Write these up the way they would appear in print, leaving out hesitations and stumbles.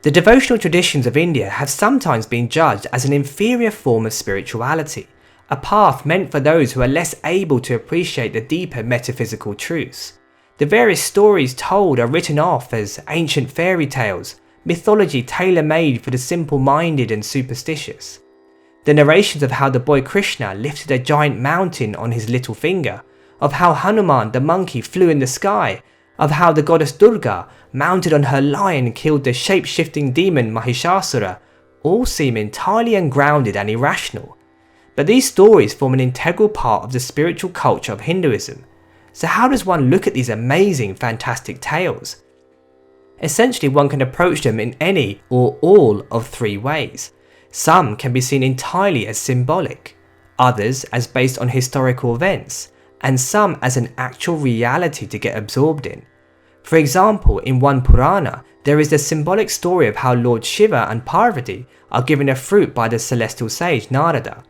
The devotional traditions of India have sometimes been judged as an inferior form of spirituality, a path meant for those who are less able to appreciate the deeper metaphysical truths. The various stories told are written off as ancient fairy tales, mythology tailor-made for the simple-minded and superstitious. The narrations of how the boy Krishna lifted a giant mountain on his little finger, of how Hanuman the monkey flew in the sky, of how the goddess Durga, mounted on her lion, killed the shape-shifting demon Mahishasura, all seem entirely ungrounded and irrational. But these stories form an integral part of the spiritual culture of Hinduism. So how does one look at these amazing, fantastic tales? Essentially, one can approach them in any or all of three ways. Some can be seen entirely as symbolic, others as based on historical events, and some as an actual reality to get absorbed in. For example, in one Purana, there is the symbolic story of how Lord Shiva and Parvati are given a fruit by the celestial sage Narada.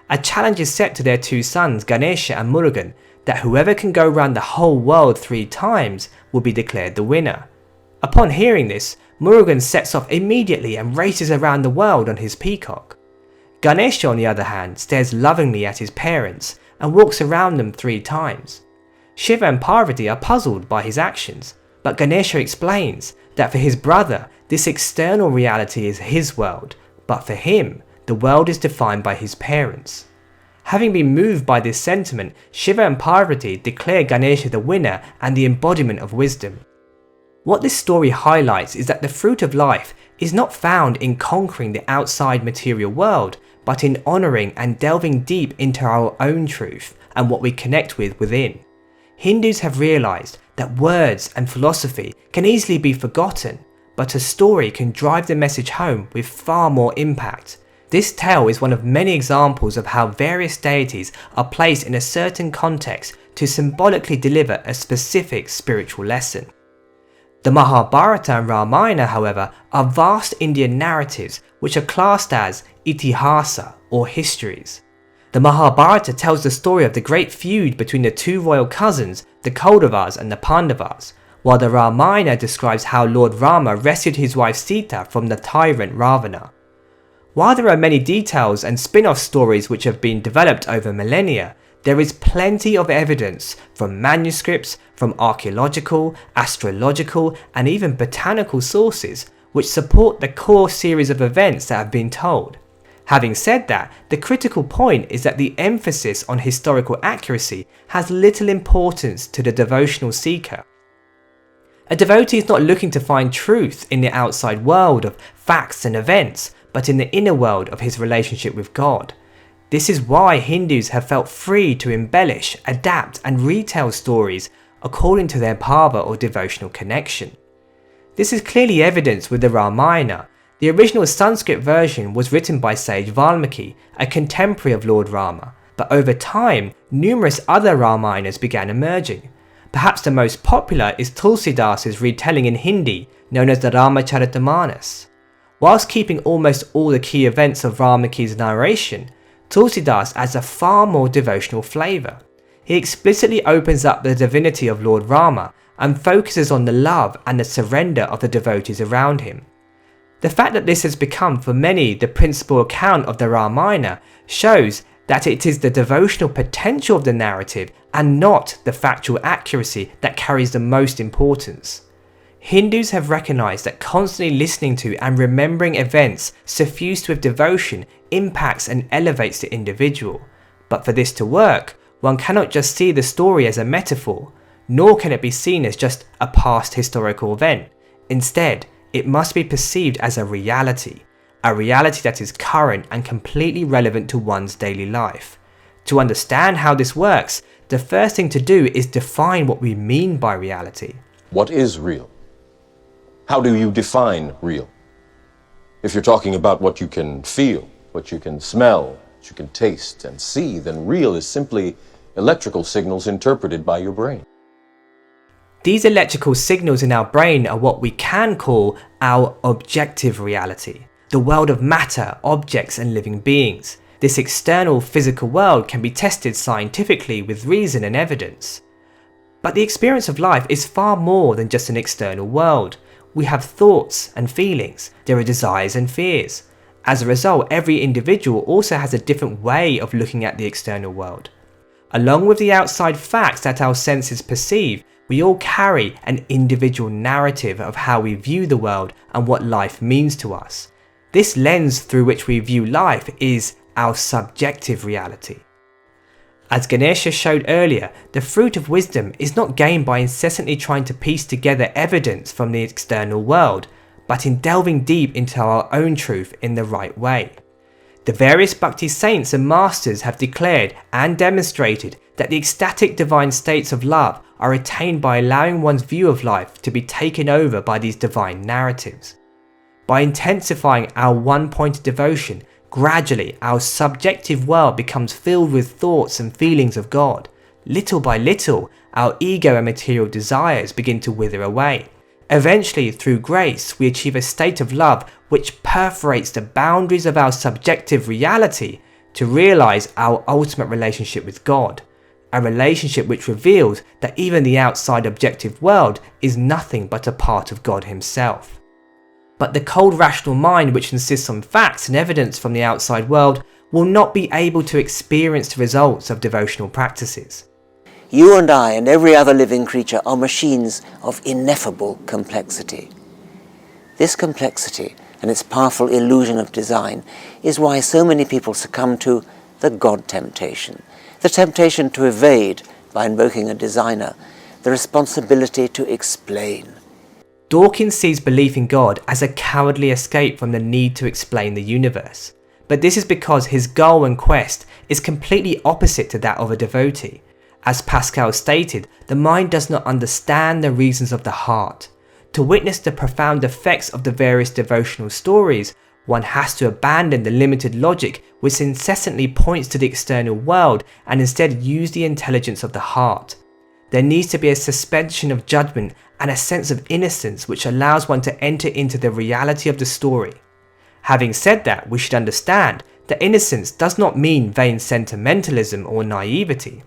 A challenge is set to their two sons Ganesha and Murugan that whoever can go round the whole world 3 times will be declared the winner. Upon hearing this, Murugan sets off immediately and races around the world on his peacock. Ganesha, on the other hand, stares lovingly at his parents and walks around them 3 times. Shiva and Parvati are puzzled by his actions, but Ganesha explains that for his brother, this external reality is his world, but for him, the world is defined by his parents. Having been moved by this sentiment, Shiva and Parvati declare Ganesha the winner and the embodiment of wisdom. What this story highlights is that the fruit of life is not found in conquering the outside material world, but in honouring and delving deep into our own truth and what we connect with within. Hindus have realised that words and philosophy can easily be forgotten, but a story can drive the message home with far more impact. This tale is one of many examples of how various deities are placed in a certain context to symbolically deliver a specific spiritual lesson. The Mahabharata and Ramayana, however, are vast Indian narratives which are classed as itihasa or histories. The Mahabharata tells the story of the great feud between the 2 royal cousins, the Kauravas and the Pandavas, while the Ramayana describes how Lord Rama rescued his wife Sita from the tyrant Ravana. While there are many details and spin-off stories which have been developed over millennia, there is plenty of evidence from manuscripts, from archaeological, astrological and even botanical sources which support the core series of events that have been told. Having said that, the critical point is that the emphasis on historical accuracy has little importance to the devotional seeker. A devotee is not looking to find truth in the outside world of facts and events, but in the inner world of his relationship with God. This is why Hindus have felt free to embellish, adapt and retell stories according to their bhava or devotional connection. This is clearly evidenced with the Ramayana. The original Sanskrit version was written by sage Valmiki, a contemporary of Lord Rama, but over time, numerous other Ramayanas began emerging. Perhaps the most popular is Tulsidas' retelling in Hindi, known as the Ramacharitamanas. Whilst keeping almost all the key events of Valmiki's narration, Tulsidas adds a far more devotional flavour. He explicitly opens up the divinity of Lord Rama and focuses on the love and the surrender of the devotees around him. The fact that this has become for many the principal account of the Ramayana shows that it is the devotional potential of the narrative and not the factual accuracy that carries the most importance. Hindus have recognised that constantly listening to and remembering events suffused with devotion impacts and elevates the individual. But for this to work, one cannot just see the story as a metaphor, nor can it be seen as just a past historical event. Instead, it must be perceived as a reality that is current and completely relevant to one's daily life. To understand how this works, the first thing to do is define what we mean by reality. What is real? How do you define real? If you're talking about what you can feel, what you can smell, what you can taste and see, then real is simply electrical signals interpreted by your brain. These electrical signals in our brain are what we can call our objective reality, the world of matter, objects and living beings. This external physical world can be tested scientifically with reason and evidence. But the experience of life is far more than just an external world. We have thoughts and feelings. There are desires and fears. As a result, every individual also has a different way of looking at the external world. Along with the outside facts that our senses perceive, we all carry an individual narrative of how we view the world and what life means to us. This lens through which we view life is our subjective reality. As Ganesha showed earlier, the fruit of wisdom is not gained by incessantly trying to piece together evidence from the external world, but in delving deep into our own truth in the right way. The various Bhakti saints and masters have declared and demonstrated that the ecstatic divine states of love are attained by allowing one's view of life to be taken over by these divine narratives. By intensifying our one-pointed devotion, gradually our subjective world becomes filled with thoughts and feelings of God. Little by little, our ego and material desires begin to wither away. Eventually, through grace, we achieve a state of love which perforates the boundaries of our subjective reality to realize our ultimate relationship with God, a relationship which reveals that even the outside objective world is nothing but a part of God Himself. But the cold rational mind, which insists on facts and evidence from the outside world, will not be able to experience the results of devotional practices. You and I and every other living creature are machines of ineffable complexity. This complexity and its powerful illusion of design is why so many people succumb to the God temptation, the temptation to evade, by invoking a designer, the responsibility to explain. Dawkins sees belief in God as a cowardly escape from the need to explain the universe, but this is because his goal and quest is completely opposite to that of a devotee. As Pascal stated, the mind does not understand the reasons of the heart. To witness the profound effects of the various devotional stories, one has to abandon the limited logic which incessantly points to the external world and instead use the intelligence of the heart. There needs to be a suspension of judgment and a sense of innocence which allows one to enter into the reality of the story. Having said that, we should understand that innocence does not mean vain sentimentalism or naivety.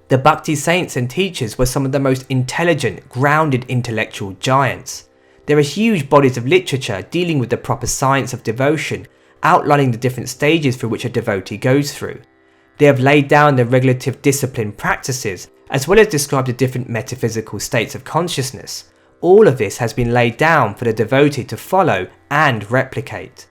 The Bhakti saints and teachers were some of the most intelligent, grounded intellectual giants. There are huge bodies of literature dealing with the proper science of devotion, outlining the different stages through which a devotee goes through. They have laid down the regulative discipline practices, as well as described the different metaphysical states of consciousness. All of this has been laid down for the devotee to follow and replicate.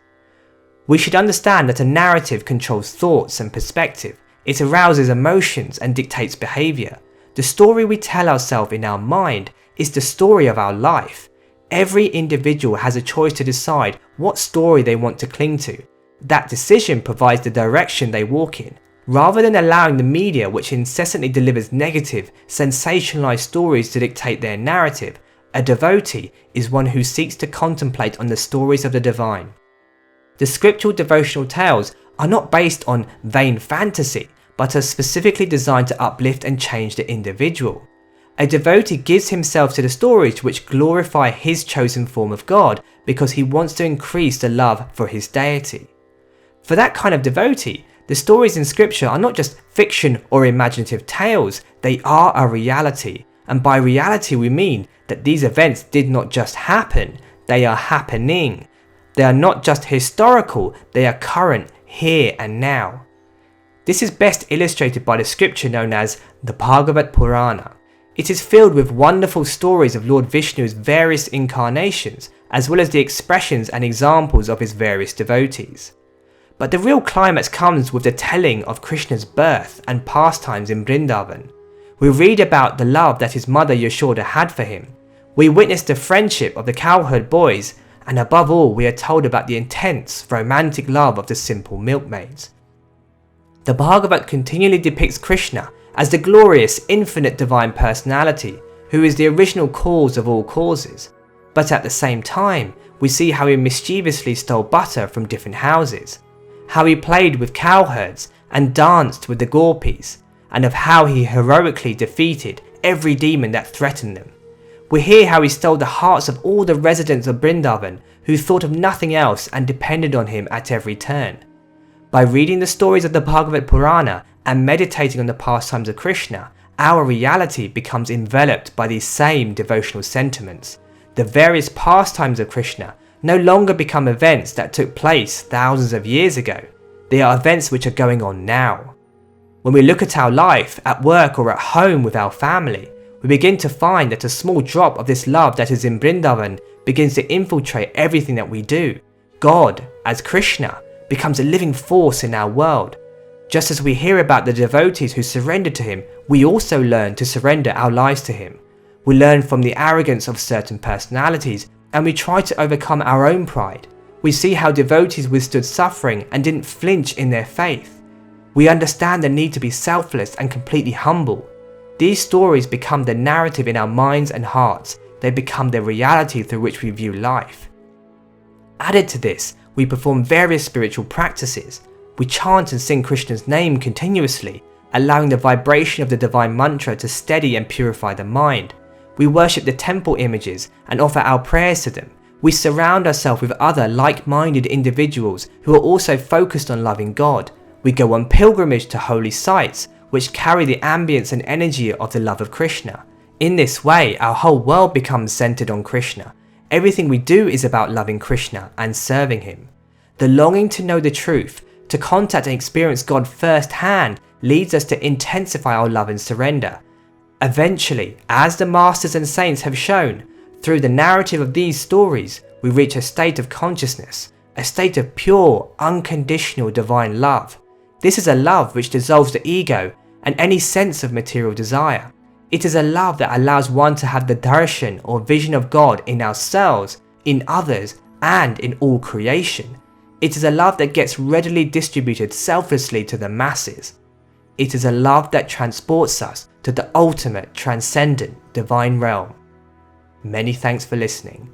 We should understand that a narrative controls thoughts and perspective. It arouses emotions and dictates behaviour. The story we tell ourselves in our mind is the story of our life. Every individual has a choice to decide what story they want to cling to. That decision provides the direction they walk in. Rather than allowing the media which incessantly delivers negative, sensationalized stories to dictate their narrative, a devotee is one who seeks to contemplate on the stories of the divine. The scriptural devotional tales are not based on vain fantasy, but are specifically designed to uplift and change the individual. A devotee gives himself to the stories which glorify his chosen form of God because he wants to increase the love for his deity. For that kind of devotee, the stories in scripture are not just fiction or imaginative tales, they are a reality. And by reality we mean that these events did not just happen, they are happening. They are not just historical, they are current, here and now. This is best illustrated by the scripture known as the Bhagavad Purana. It is filled with wonderful stories of Lord Vishnu's various incarnations, as well as the expressions and examples of his various devotees. But the real climax comes with the telling of Krishna's birth and pastimes in Vrindavan. We read about the love that his mother Yashoda had for him. We witness the friendship of the cowherd boys, and above all we are told about the intense, romantic love of the simple milkmaids. The Bhagavad continually depicts Krishna as the glorious, infinite divine personality who is the original cause of all causes. But at the same time, we see how he mischievously stole butter from different houses, how he played with cowherds and danced with the gopis, and of how he heroically defeated every demon that threatened them. We hear how he stole the hearts of all the residents of Vrindavan who thought of nothing else and depended on him at every turn. By reading the stories of the Bhagavad Purana and meditating on the pastimes of Krishna, our reality becomes enveloped by these same devotional sentiments. The various pastimes of Krishna no longer become events that took place thousands of years ago. They are events which are going on now. When we look at our life, at work or at home with our family, we begin to find that a small drop of this love that is in Vrindavan begins to infiltrate everything that we do. God, as Krishna, becomes a living force in our world. Just as we hear about the devotees who surrendered to him, we also learn to surrender our lives to him. We learn from the arrogance of certain personalities, and we try to overcome our own pride. We see how devotees withstood suffering and didn't flinch in their faith. We understand the need to be selfless and completely humble. These stories become the narrative in our minds and hearts. They become the reality through which we view life. Added to this, we perform various spiritual practices. We chant and sing Krishna's name continuously, allowing the vibration of the divine mantra to steady and purify the mind. We worship the temple images and offer our prayers to them. We surround ourselves with other like-minded individuals who are also focused on loving God. We go on pilgrimage to holy sites, which carry the ambience and energy of the love of Krishna. In this way, our whole world becomes centered on Krishna. Everything we do is about loving Krishna and serving him. The longing to know the truth, to contact and experience God firsthand, leads us to intensify our love and surrender. Eventually, as the masters and saints have shown, through the narrative of these stories, we reach a state of consciousness, a state of pure, unconditional divine love. This is a love which dissolves the ego and any sense of material desire. It is a love that allows one to have the darshan or vision of God in ourselves, in others, and in all creation. It is a love that gets readily distributed selflessly to the masses. It is a love that transports us to the ultimate transcendent divine realm. Many thanks for listening.